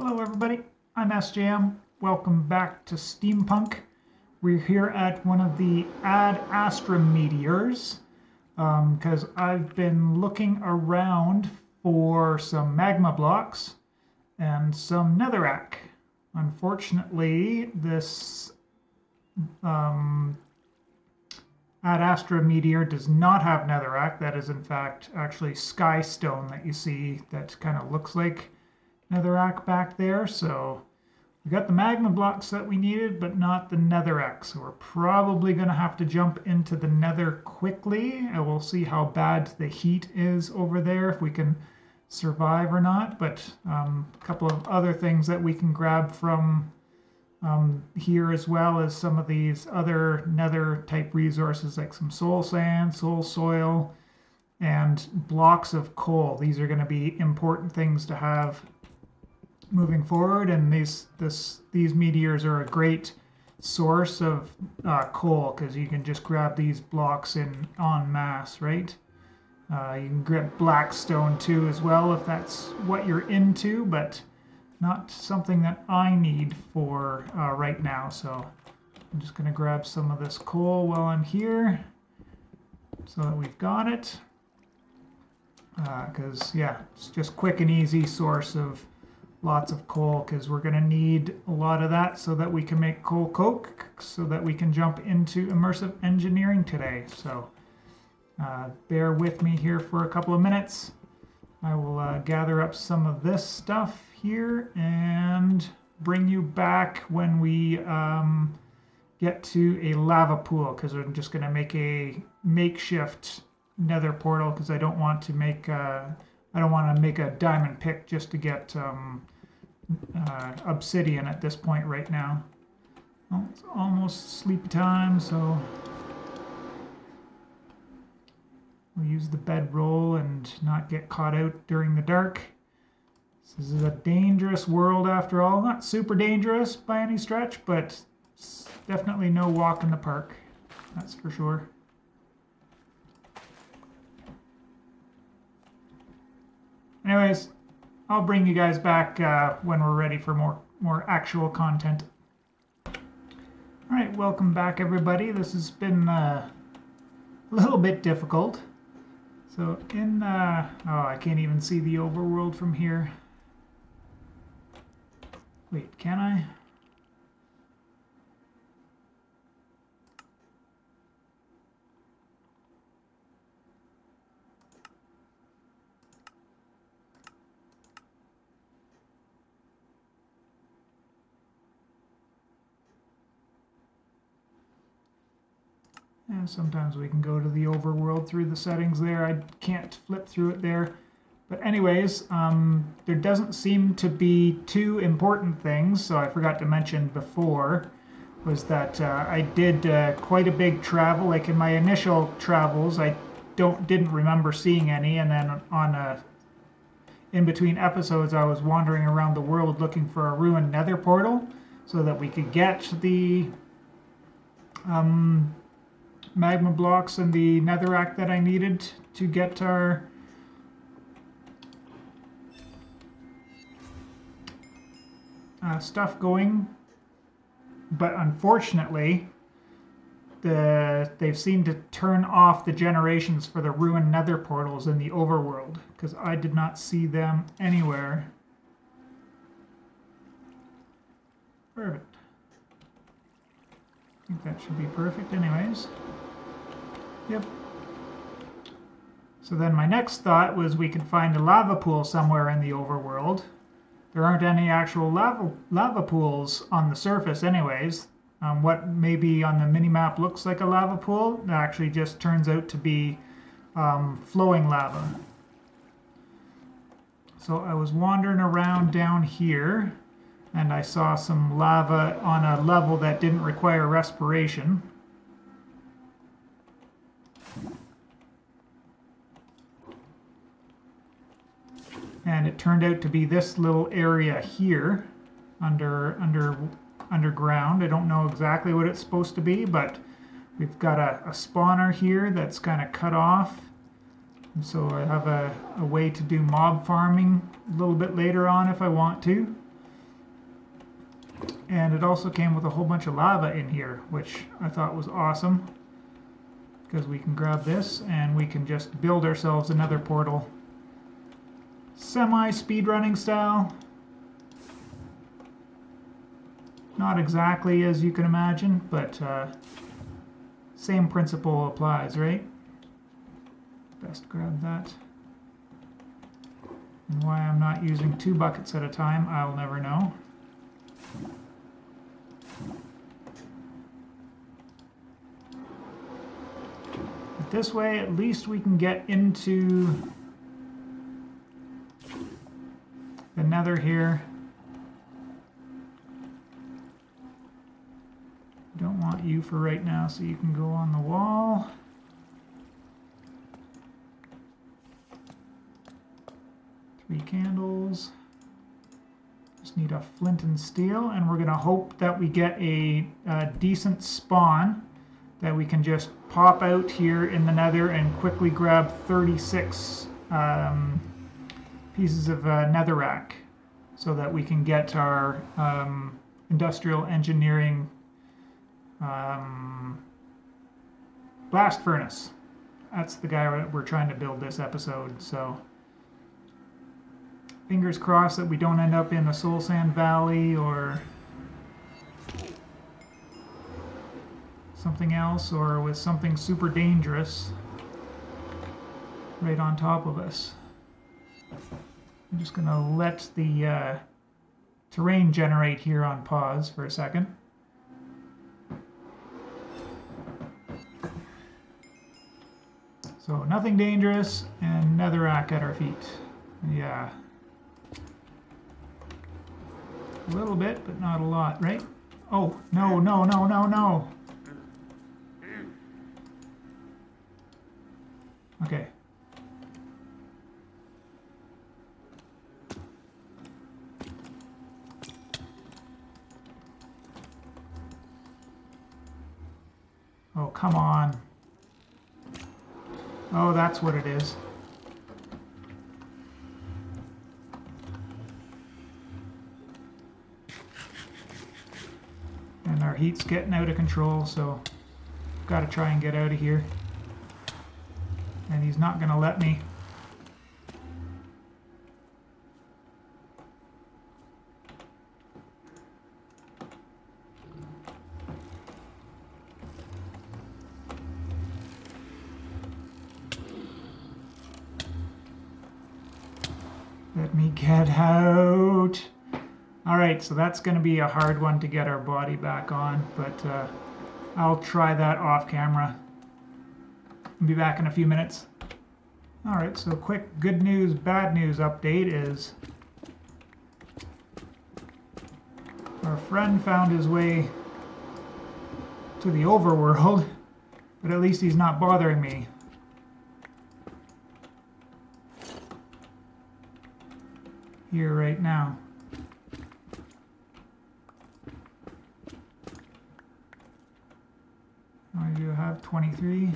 Hello everybody, I'm SJM. Welcome back to Steampunk. We're here at one of the Ad Astra meteors because I've been looking around for some magma blocks and some netherrack. Unfortunately, this Ad Astra meteor does not have netherrack. That is in fact actually sky stone that you see that kind of looks like netherrack back there. So we got the magma blocks that we needed, but not the netherrack. So we're probably going to have to jump into the nether quickly, and we'll see how bad the heat is over there, if we can survive or not. But a couple of other things that we can grab from here, as well as some of these other nether type resources like some soul sand, soul soil, and blocks of coal. These are going to be important things to have moving forward, and these meteors are a great source of coal, because you can just grab these blocks en masse, right? You can grab blackstone too as well if that's what you're into, but not something that I need for right now. So I'm just going to grab some of this coal while I'm here so that we've got it, because yeah, it's just quick and easy source of lots of coal, because we're going to need a lot of that so that we can make coal coke, so that we can jump into immersive engineering today. So bear with me here for a couple of minutes. I will gather up some of this stuff here and bring you back when we get to a lava pool, because I'm just going to make a makeshift nether portal, because I don't want to make a diamond pick just to get obsidian at this point right now. Well, it's almost sleepy time, so we'll use the bedroll and not get caught out during the dark. This is a dangerous world after all. Not super dangerous by any stretch, but it's definitely no walk in the park, that's for sure. Anyways, I'll bring you guys back when we're ready for more actual content. All right, welcome back everybody. This has been a little bit difficult. So in oh, I can't even see the overworld from here. Wait, can I? And sometimes we can go to the overworld through the settings there. I can't flip through it there. But anyways, there doesn't seem to be two important things. So I forgot to mention before was that I did quite a big travel. Like in my initial travels, I didn't remember seeing any. And then in between episodes, I was wandering around the world looking for a ruined nether portal so that we could get the magma blocks and the netherrack that I needed to get our stuff going. But unfortunately, they've seemed to turn off the generations for the ruined nether portals in the overworld, because I did not see them anywhere. Perfect. I think that should be perfect anyways. Yep. So then my next thought was we could find a lava pool somewhere in the overworld. There aren't any actual lava pools on the surface anyways. What maybe on the minimap looks like a lava pool actually just turns out to be flowing lava. So I was wandering around down here, and I saw some lava on a level that didn't require respiration. And it turned out to be this little area here underground. I don't know exactly what it's supposed to be, but we've got a spawner here that's kind of cut off. And so I have a way to do mob farming a little bit later on if I want to. And it also came with a whole bunch of lava in here, which I thought was awesome. Because we can grab this and we can just build ourselves another portal. Semi-speedrunning style. Not exactly as you can imagine, but same principle applies, right? Best grab that. And why I'm not using 2 buckets at a time, I'll never know. But this way, at least we can get into the nether here. Don't want you for right now, so you can go on the wall. Three candles. Just need a flint and steel, and we're gonna hope that we get a decent spawn that we can just pop out here in the nether and quickly grab 36 pieces of netherrack so that we can get our industrial engineering blast furnace. That's the guy we're trying to build this episode, so fingers crossed that we don't end up in the Soul Sand Valley or something else, or with something super dangerous right on top of us. I'm just going to let the terrain generate here on pause for a second. So nothing dangerous and netherrack at our feet. Yeah. A little bit, but not a lot, right? Oh, no, no, no, no, no. Okay. Oh, come on. Oh, that's what it is. And our heat's getting out of control, so got to try and get out of here. And he's not going to let me. Let me get out. Alright, so that's going to be a hard one to get our body back on, but I'll try that off camera. I'll be back in a few minutes. Alright, so quick good news, bad news update is our friend found his way to the overworld, but at least he's not bothering me. Here right now. I do have 23.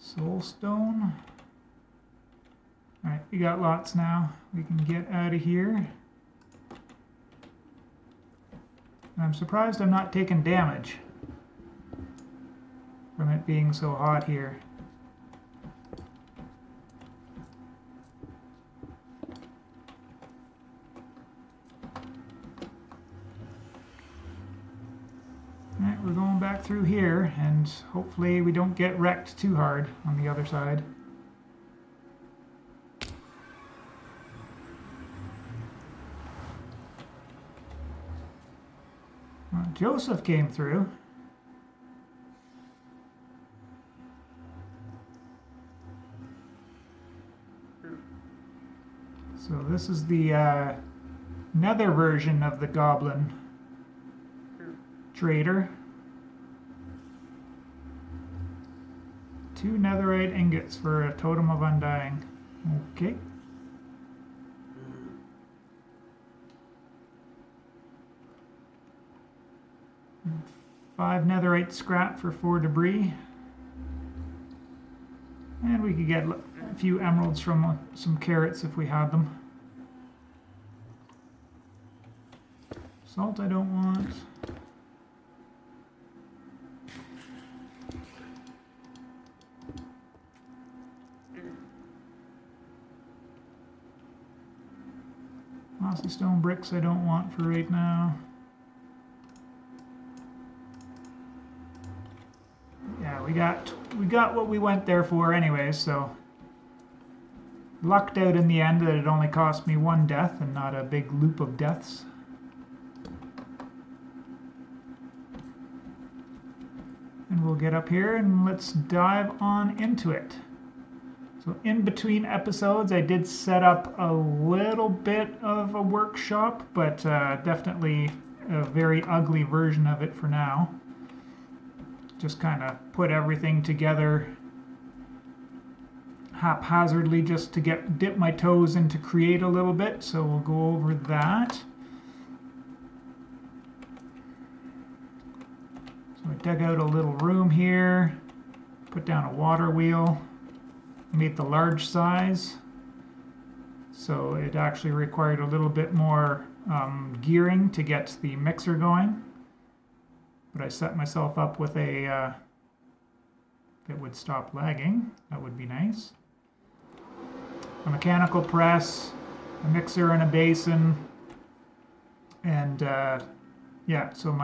Soulstone. Alright, we got lots now. We can get out of here. And I'm surprised I'm not taking damage from it being so hot here. Alright, we're going back through here, and hopefully we don't get wrecked too hard on the other side. Well, Joseph came through. So this is the nether version of the goblin trader. 2 netherite ingots for a totem of undying. Okay. 5 netherite scrap for 4 debris. And we could get a few emeralds from some carrots if we had them. Salt I don't want. Mossy stone bricks I don't want for right now. Yeah, we got what we went there for anyways, so lucked out in the end that it only cost me 1 death and not a big loop of deaths. And we'll get up here and let's dive on into it. So in between episodes I did set up a little bit of a workshop, but definitely a very ugly version of it for now. Just kind of put everything together haphazardly just to dip my toes into create a little bit, so we'll go over that. So I dug out a little room here, put down a water wheel, made the large size, so it actually required a little bit more gearing to get the mixer going. But I set myself up with a that would stop lagging. That would be nice. A mechanical press, a mixer and a basin, and yeah, so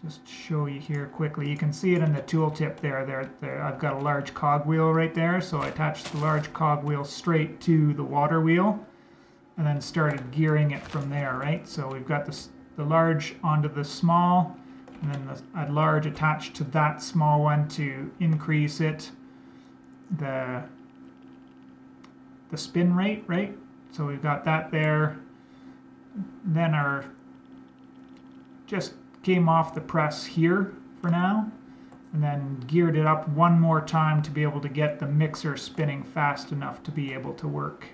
just show you here quickly. You can see it in the tooltip there. I've got a large cogwheel right there, so I attached the large cogwheel straight to the water wheel and then started gearing it from there, right? So we've got the large onto the small, and then the large attached to that small one to increase it, the spin rate, right? So we've got that there. Then our just came off the press here for now, and then geared it up one more time to be able to get the mixer spinning fast enough to be able to work.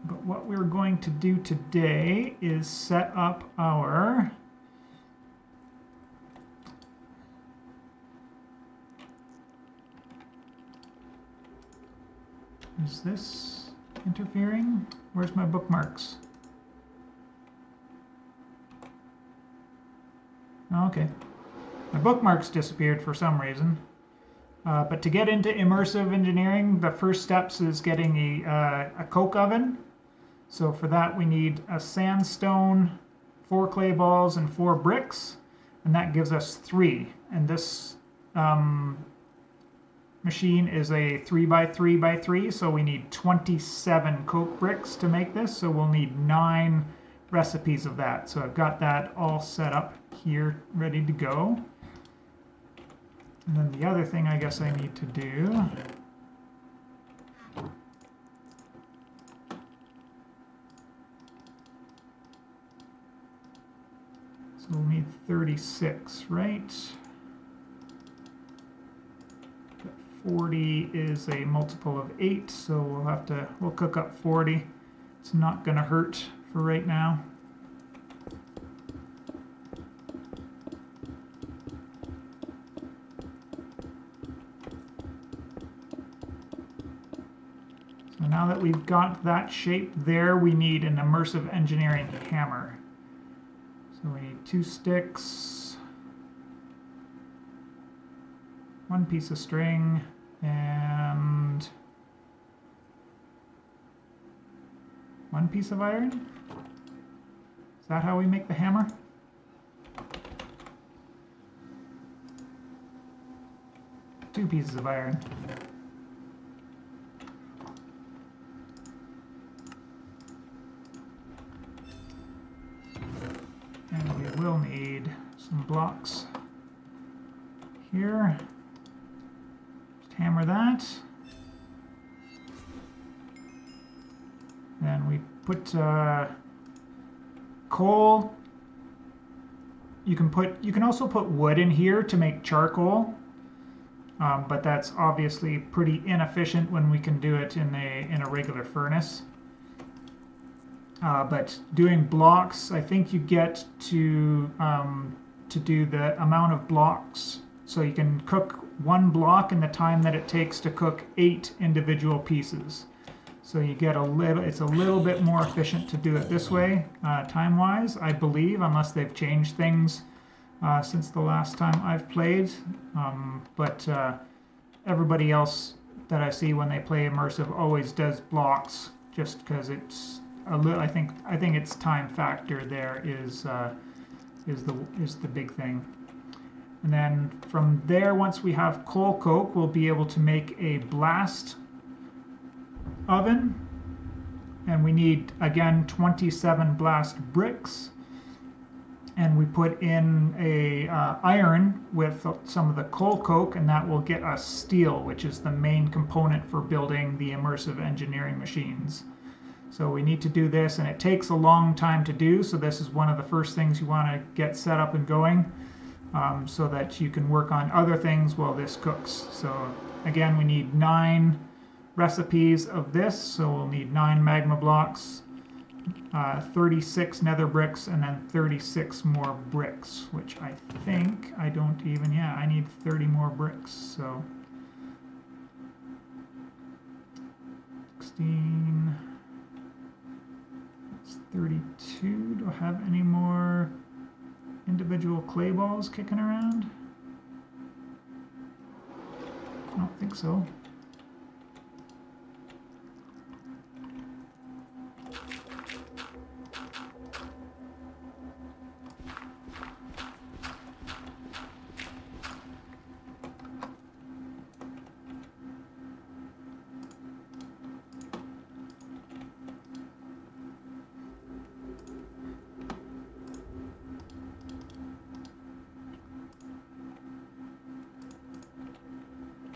But what we're going to do today is set up our is this interfering? Where's my bookmarks? Oh, okay. My bookmarks disappeared for some reason. But to get into immersive engineering, the first steps is getting a coke oven. So for that we need a sandstone, 4 clay balls, and 4 bricks, and that gives us 3. And this machine is a 3x3x3, so we need 27 coke bricks to make this. So we'll need 9 recipes of that. So I've got that all set up here, ready to go. And then the other thing I guess I need to do so we'll need 36, right? 40 is a multiple of 8, so we'll cook up 40. It's not going to hurt for right now. So now that we've got that shape there, we need an immersive engineering hammer. So we need 2 sticks, 1 piece of string, and 1 piece of iron. Is that how we make the hammer? Two pieces of iron. And we will need some blocks here. Just hammer that. Then we put coal. You can also put wood in here to make charcoal, but that's obviously pretty inefficient when we can do it in a regular furnace. But doing blocks, I think you get to do the amount of blocks. So you can cook one block in the time that it takes to cook 8 individual pieces. So you get it's a little bit more efficient to do it this way, time-wise, I believe, unless they've changed things since the last time I've played. But everybody else that I see when they play Immersive always does blocks, just because it's a little. I think its time factor there is the big thing. And then from there, once we have coal coke, we'll be able to make a blast oven. And we need, again, 27 blast bricks. And we put in a iron with some of the coal coke, and that will get us steel, which is the main component for building the immersive engineering machines. So we need to do this, and it takes a long time to do, so this is one of the first things you want to get set up and going, so that you can work on other things while this cooks. So again, we need 9 recipes of this, so we'll need 9 magma blocks, 36 nether bricks, and then 36 more bricks, which I think I don't even, yeah, I need 30 more bricks, so 16, that's 32. Do I have any more individual clay balls kicking around? I don't think so.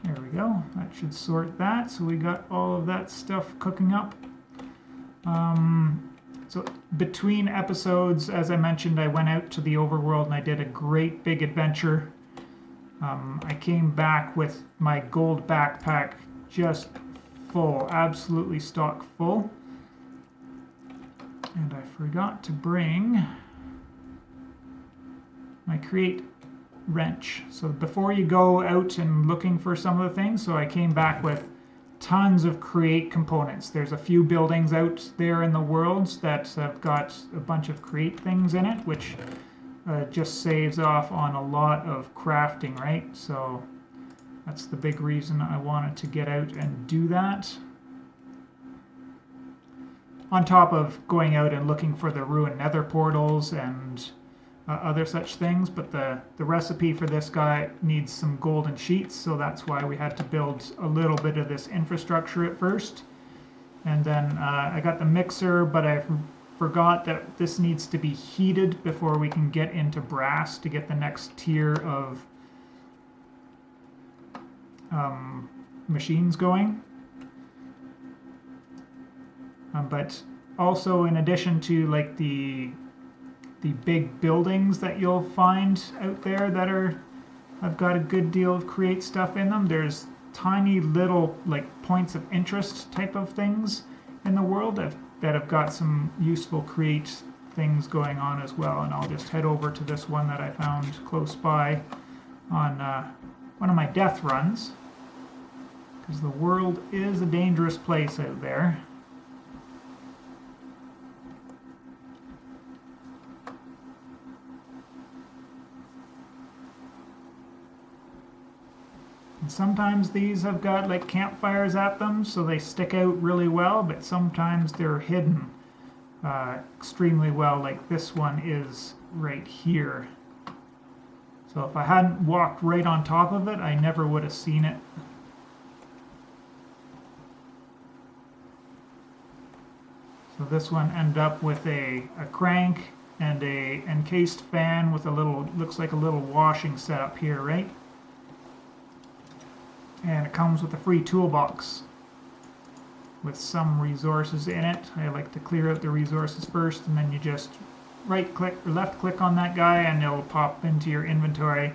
There we go. That should sort that. So we got all of that stuff cooking up. So between episodes, as I mentioned, I went out to the overworld and I did a great big adventure. I came back with my gold backpack just full, absolutely stock full. And I forgot to bring my create wrench. So before you go out and looking for some of the things, so I came back with tons of create components. There's a few buildings out there in the world that have got a bunch of create things in it, which just saves off on a lot of crafting, right? So that's the big reason I wanted to get out and do that. On top of going out and looking for the ruined nether portals and other such things, but the recipe for this guy needs some golden sheets, so that's why we had to build a little bit of this infrastructure at first. And then I got the mixer, but I forgot that this needs to be heated before we can get into brass to get the next tier of machines going. But also, in addition to like the big buildings that you'll find out there that have got a good deal of create stuff in them, there's tiny little like points of interest type of things in the world that have got some useful create things going on as well. And I'll just head over to this one that I found close by on one of my death runs, because the world is a dangerous place out there. And sometimes these have got like campfires at them, so they stick out really well, but sometimes they're hidden extremely well, like this one is right here. So if I hadn't walked right on top of it, I never would have seen it. So this one ended up with a crank and a encased fan with a little, looks like a little washing setup here, right? And it comes with a free toolbox with some resources in it. I like to clear out the resources first, and then you just right click or left click on that guy and it'll pop into your inventory,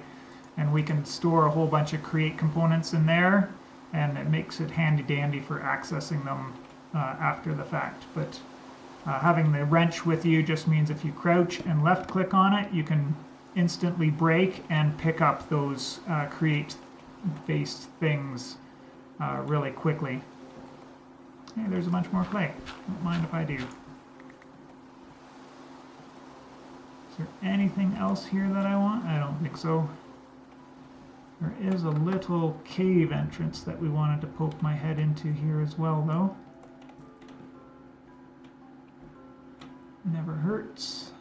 and we can store a whole bunch of create components in there, and it makes it handy dandy for accessing them after the fact. But Having the wrench with you just means if you crouch and left click on it, you can instantly break and pick up those create-based things really quickly. Hey, there's a bunch more clay. Don't mind if I do. Is there anything else here that I want? I don't think so. There is a little cave entrance that we wanted to poke my head into here as well, though. Never hurts.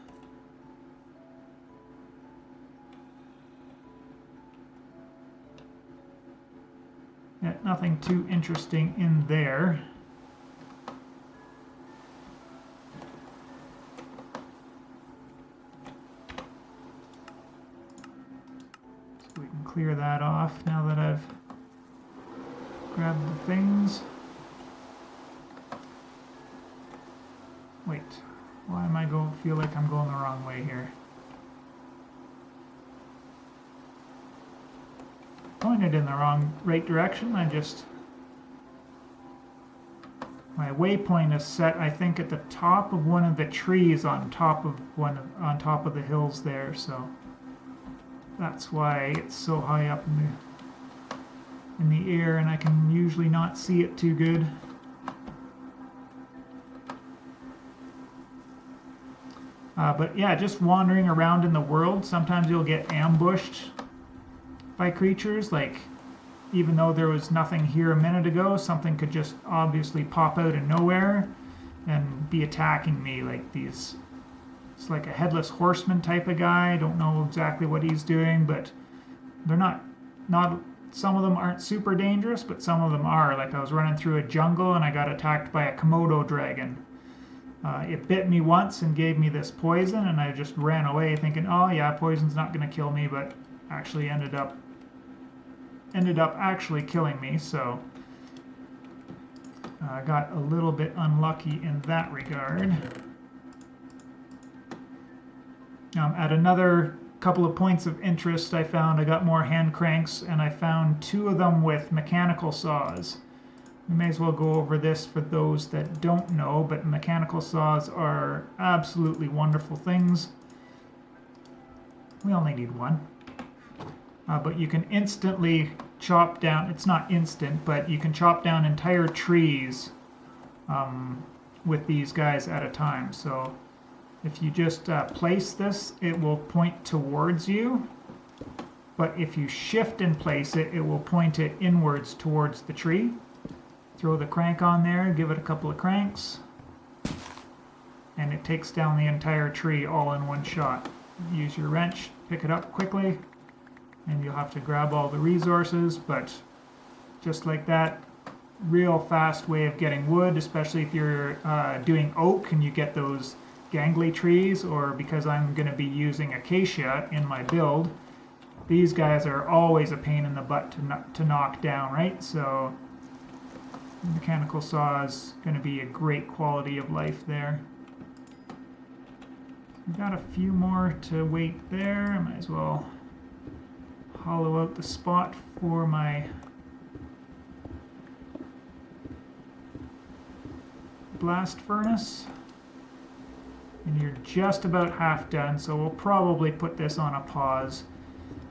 Yeah, nothing too interesting in there. So we can clear that off now that I've grabbed the things. Wait. Why am I feel like I'm going the wrong way here? Pointed in the right direction. My waypoint is set, I think, at the top of one of the trees on top of the hills there. So that's why it's so high up in the air, and I can usually not see it too good. But yeah, just wandering around in the world, sometimes you'll get ambushed by creatures. Like, even though there was nothing here a minute ago, something could just obviously pop out of nowhere and be attacking me. Like these, it's like a headless horseman type of guy. I don't know exactly what he's doing, but they're not, some of them aren't super dangerous, but some of them are. Like I was running through a jungle and I got attacked by a Komodo dragon. It bit me once and gave me this poison, and I just ran away thinking, oh yeah, poison's not going to kill me, but actually ended up actually killing me. So I got a little bit unlucky in that regard. At another couple of points of interest I got more hand cranks, and I found 2 of them with mechanical saws. We may as well go over this for those that don't know, but mechanical saws are absolutely wonderful things. We only need one. But you can instantly chop down, it's not instant, but you can chop down entire trees with these guys at a time. So if you just place this, it will point towards you. But if you shift and place it, it will point it inwards towards the tree. Throw the crank on there, give it a couple of cranks, and it takes down the entire tree all in one shot. Use your wrench, pick it up quickly, and you'll have to grab all the resources, but just like that, real fast way of getting wood, especially if you're doing oak and you get those gangly trees, or because I'm going to be using acacia in my build, these guys are always a pain in the butt to knock down, right? So mechanical saw is going to be a great quality of life there. We've got a few more to wait there. I might as well hollow out the spot for my blast furnace. And you're just about half done, so we'll probably put this on a pause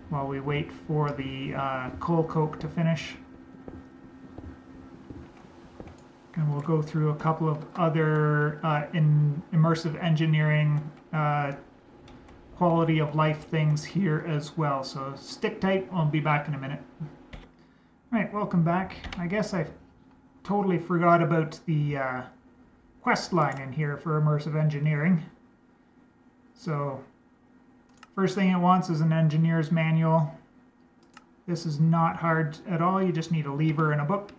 while we wait for the coal coke to finish. And we'll go through a couple of other immersive engineering quality of life things here as well. So stick tight, I'll be back in a minute. Right, welcome back. I guess I totally forgot about the quest line in here for immersive engineering. So first thing it wants is an engineer's manual. This is not hard at all, you just need a lever and a book.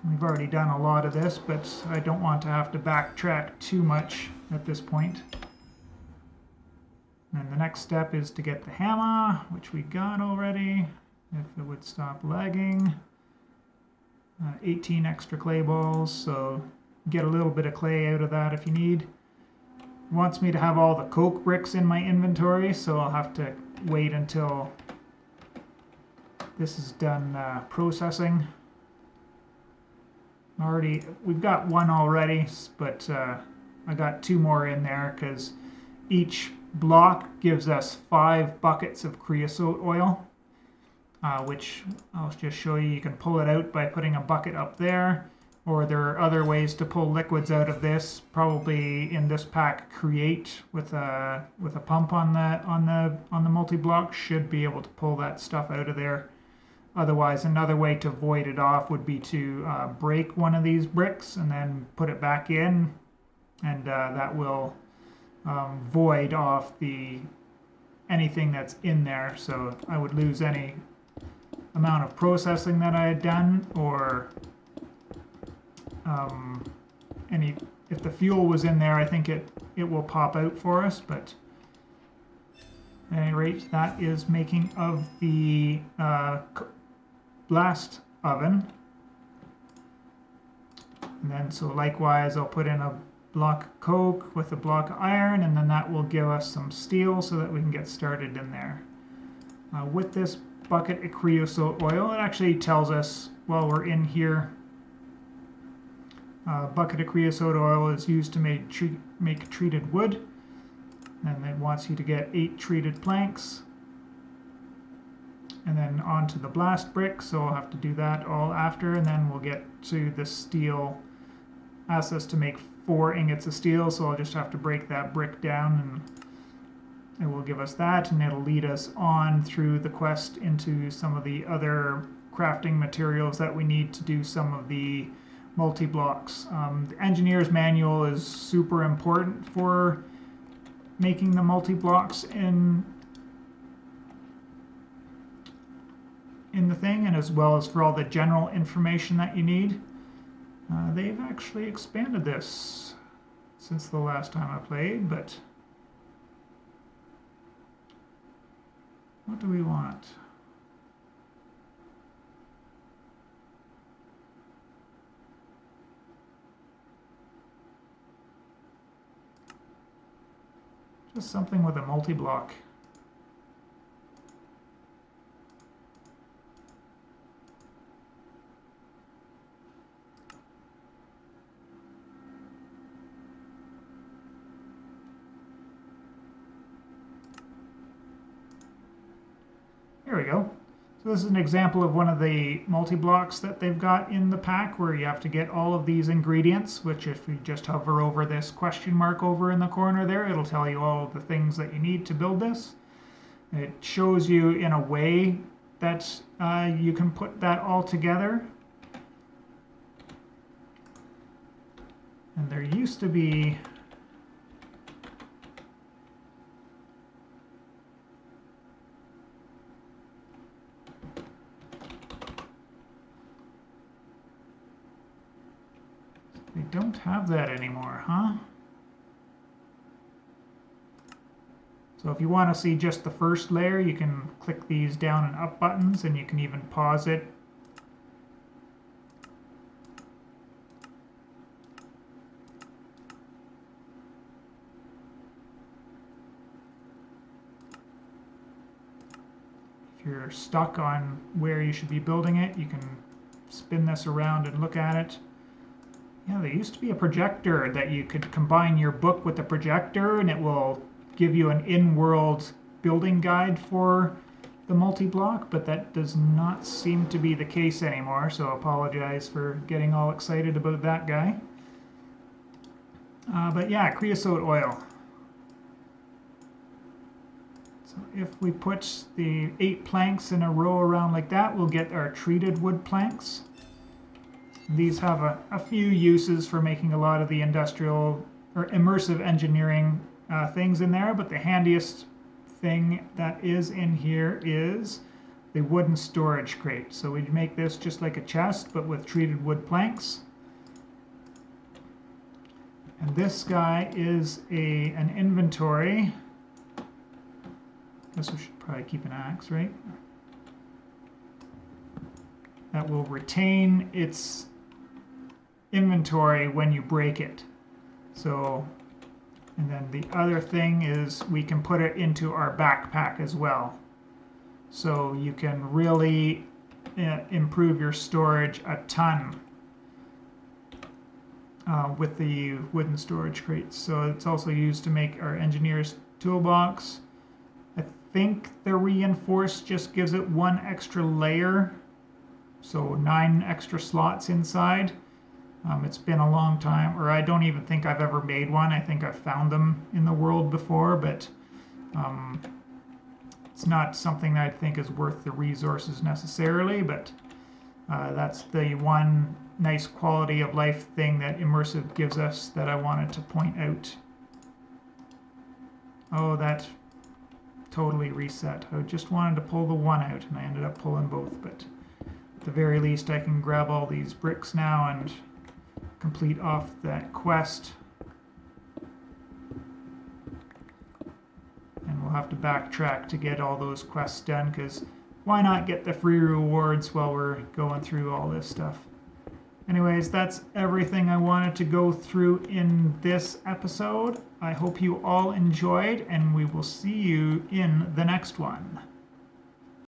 We've already done a lot of this, but I don't want to have to backtrack too much at this point. And the next step is to get the hammer, which we got already, if it would stop lagging. 18 extra clay balls, so get a little bit of clay out of that if you need. It wants me to have all the coke bricks in my inventory, so I'll have to wait until this is done processing. We've got one already, but I got 2 more in there because each block gives us 5 buckets of creosote oil, which I'll just show you. You can pull it out by putting a bucket up there, or there are other ways to pull liquids out of this. Probably in this pack, Create with a pump on the multi-block should be able to pull that stuff out of there. Otherwise, another way to void it off would be to break one of these bricks and then put it back in, and that will void off anything that's in there. So I would lose any amount of processing that I had done, or if the fuel was in there, I think it will pop out for us. But at any rate, that is making of the blast oven. And then so likewise I'll put in a block of coke with a block of iron, and then that will give us some steel so that we can get started in there. With this bucket of creosote oil, it actually tells us while we're in here, a bucket of creosote oil is used to make treated wood, and it wants you to get 8 treated planks and then onto the blast brick, so I'll have to do that all after, and then we'll get to the steel. Asks us to make 4 ingots of steel, so I'll just have to break that brick down, and it will give us that, and it'll lead us on through the quest into some of the other crafting materials that we need to do some of the multi-blocks. The engineer's manual is super important for making the multi-blocks in the thing, and as well as for all the general information that you need. They've actually expanded this since the last time I played, but what do we want? Just something with a multi-block. There we go. So this is an example of one of the multi-blocks that they've got in the pack, where you have to get all of these ingredients, which if you just hover over this question mark over in the corner there, it'll tell you all of the things that you need to build this. It shows you in a way that you can put that all together. And there used to be they don't have that anymore, huh? So if you want to see just the first layer, you can click these down and up buttons, and you can even pause it. If you're stuck on where you should be building it, you can spin this around and look at it. Yeah, there used to be a projector that you could combine your book with the projector, and it will give you an in-world building guide for the multi-block, but that does not seem to be the case anymore, so I apologize for getting all excited about that guy. But yeah, creosote oil. So if we put the 8 planks in a row around like that, we'll get our treated wood planks. These have a few uses for making a lot of the industrial or immersive engineering things in there, but the handiest thing that is in here is the wooden storage crate. So we make this just like a chest, but with treated wood planks. And this guy is an inventory. Guess we should probably keep an axe, right? That will retain its inventory when you break it. So, and then the other thing is we can put it into our backpack as well. So you can really improve your storage a ton with the wooden storage crates. So it's also used to make our engineer's toolbox. I think the reinforced just gives it one extra layer, so 9 extra slots inside. It's been a long time, or I don't even think I've ever made one. I think I've found them in the world before, but it's not something that I think is worth the resources necessarily, but that's the one nice quality of life thing that Immersive gives us that I wanted to point out. Oh, that totally reset. I just wanted to pull the one out, and I ended up pulling both, but at the very least I can grab all these bricks now and complete off that quest. And we'll have to backtrack to get all those quests done, because why not get the free rewards while we're going through all this stuff? Anyways, that's everything I wanted to go through in this episode. I hope you all enjoyed, and we will see you in the next one.